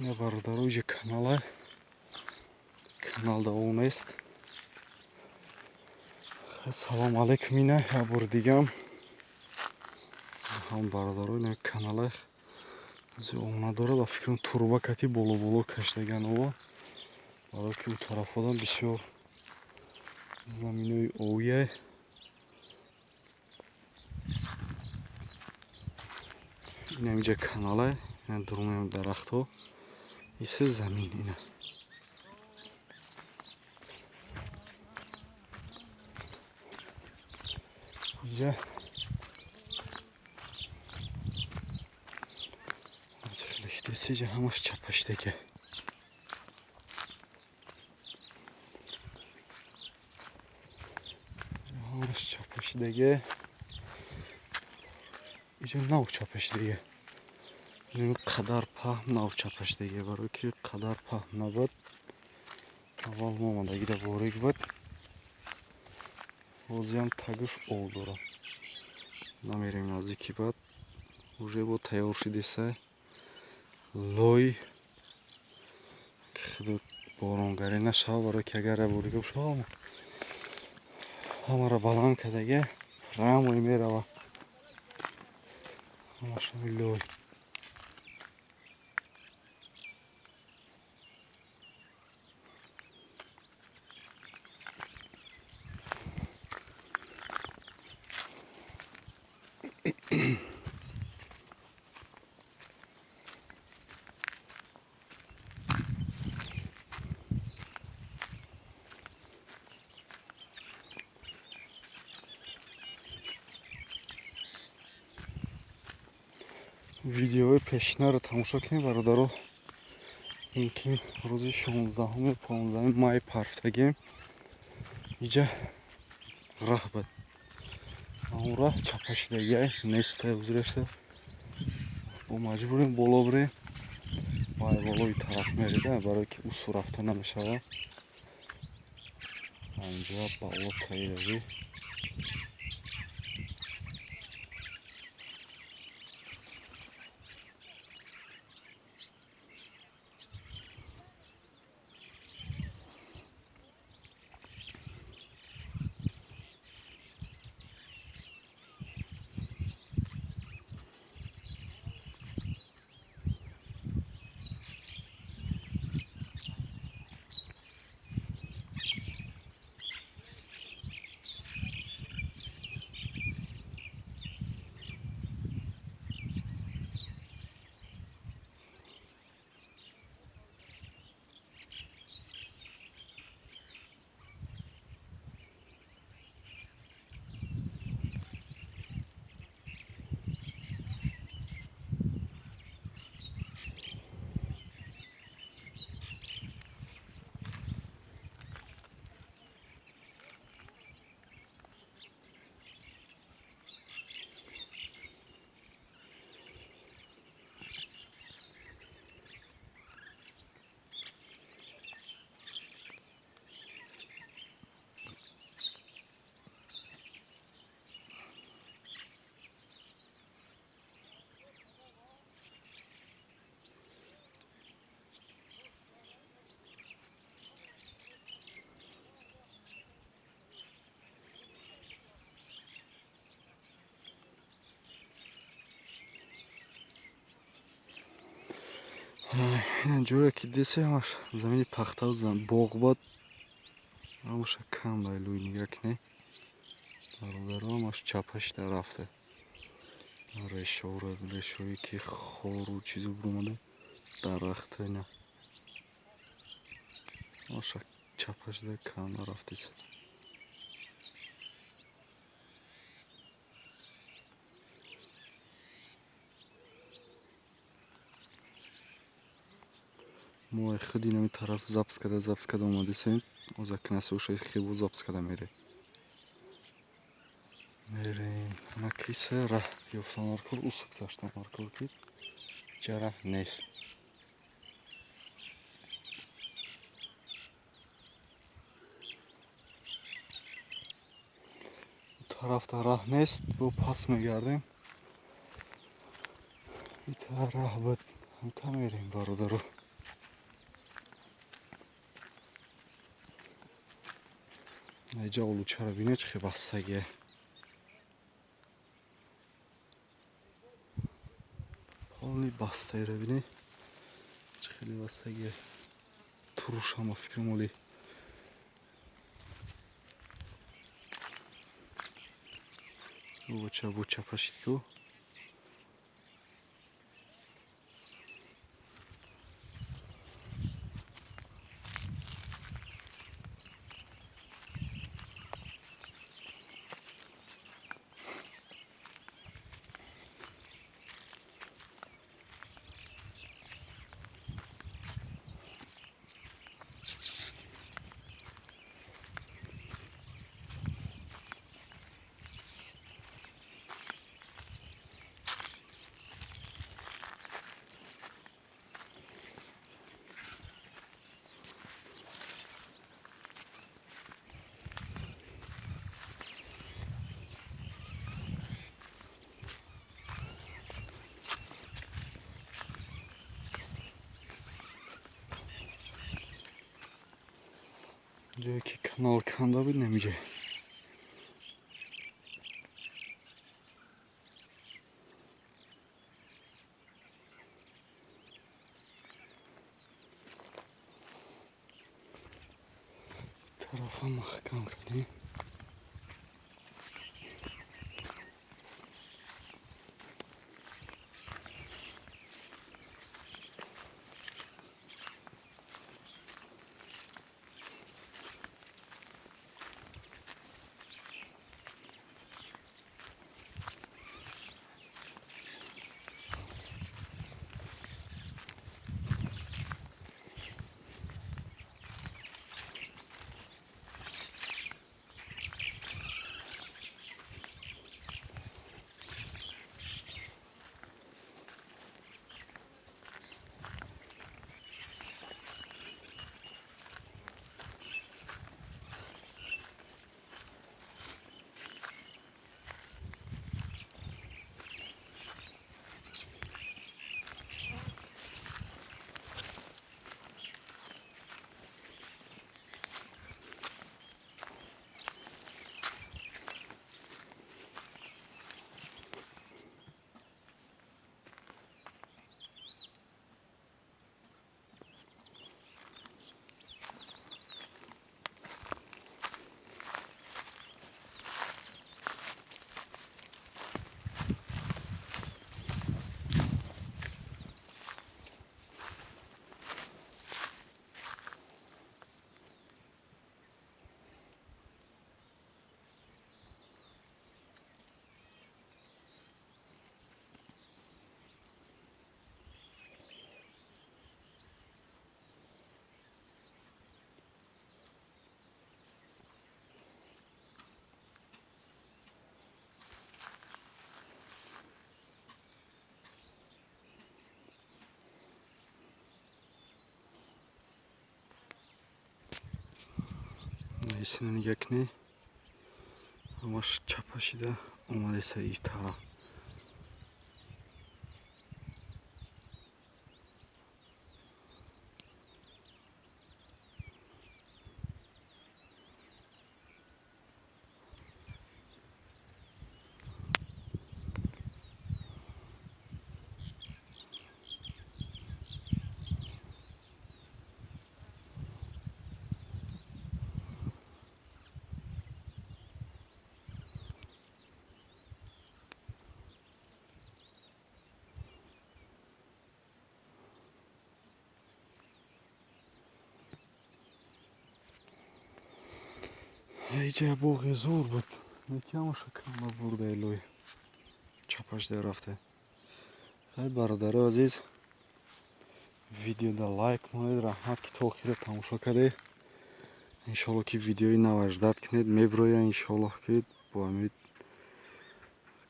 Я бародаруй канала. Канал давом есть. Салом алейкум ина. Я бурдигам. Хам бародаруй на канала. Зи омадора ба фикрам турба кати боло каштаган ова. Баро ки у тарафодан бисёр заминои овия. Ина инҷа канала. Ина дурумем дарахтҳо. Иса замин ина. Инҷа лихтесиҷа ҳамаш чапаштага. Ҳамаш чапаштага. Инҷа нав чапаштага. Ин қадар паҳн нав чапаштага. Барои ки қадар паҳн набуд. Аввал момадагида ворик буд. Ҳозиам тагиш об дорад. Намерем наздики бад. Уже бо тайёр шудеса. Лой. Худо боронгари нашава. Барои ки агар ворикоб шава. Ҳамара баланд кардага. Рамой мерава. Ҳамашони лой. Видеои пешинаро тамошо кунед бародаро. ин ки рӯзи 16-15 май парфтагем. Инҷа раҳ буд. Ҳамон раҳ чапашидага неста узрашта. Бо маҷбурем боло бирем. Вай болои тараф мерида, барои ки усу рафта намешава. Инҷа болотаи равӣ. ҷоре ки деса ҳамаш замини пахтаву боғ буд. Ҳамаша кам байлӯи нигак не. Дародаро ҳамаш чапашда рафта. Решоҳое ки хору чизо буромада дарахта ина. Ҳамаша чапашда кам нарафтиса. Мо худ инами тараф запс када омадисем. Оза кнасе ушаи хело запс када мерем. Ана киса раҳ ёфтан маркор уск заштан маркор ки ҷа раҳ нест. тарафта раҳ нест. Бо пас мегардем. Ита раҳ буд. Ҳамта мерем бародаро. اینجا اولوچه رو بینه چه خیلی بستگیه. حالی بستگی رو بینه چه خیلی بستگیه. تروش هم فکر مولی بوچه پاشید که جایی که کانال کنده بود نمیشه. طرف هم محکم کردیم. نیستی نگه کنی هماش چپاشیده اومده سه ای طرف. اینجا باغی زور بود. یکی هماشو کم برده الوی چپاش در رفته. خیلی برادر عزیز ویدیو دا لایک کنید، رحمت که تا آخر تماشا کرده. انشالله که ویدیوی نوجدت کنید میبروید. انشالله که با امید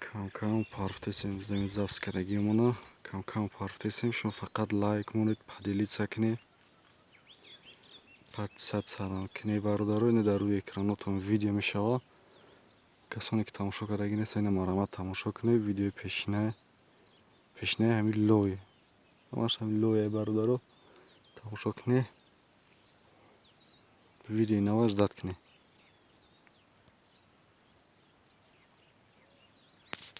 کم کم پارفتیسیم زمین زفت کردگی مونه کم کم پارفتیسیم. شما فقط لایک مونید پدیلیت سکنید پد سلام کنید برادر. اینه در روی اکراناتون ویدیو میشوه. کسانی که تماشا کردگی نیست اینه مرامت تماشا کنید. ویدیو پیشینه همین لوی همش همین لوی برادر تماشا کنید. ویدیو نوجدت کنید.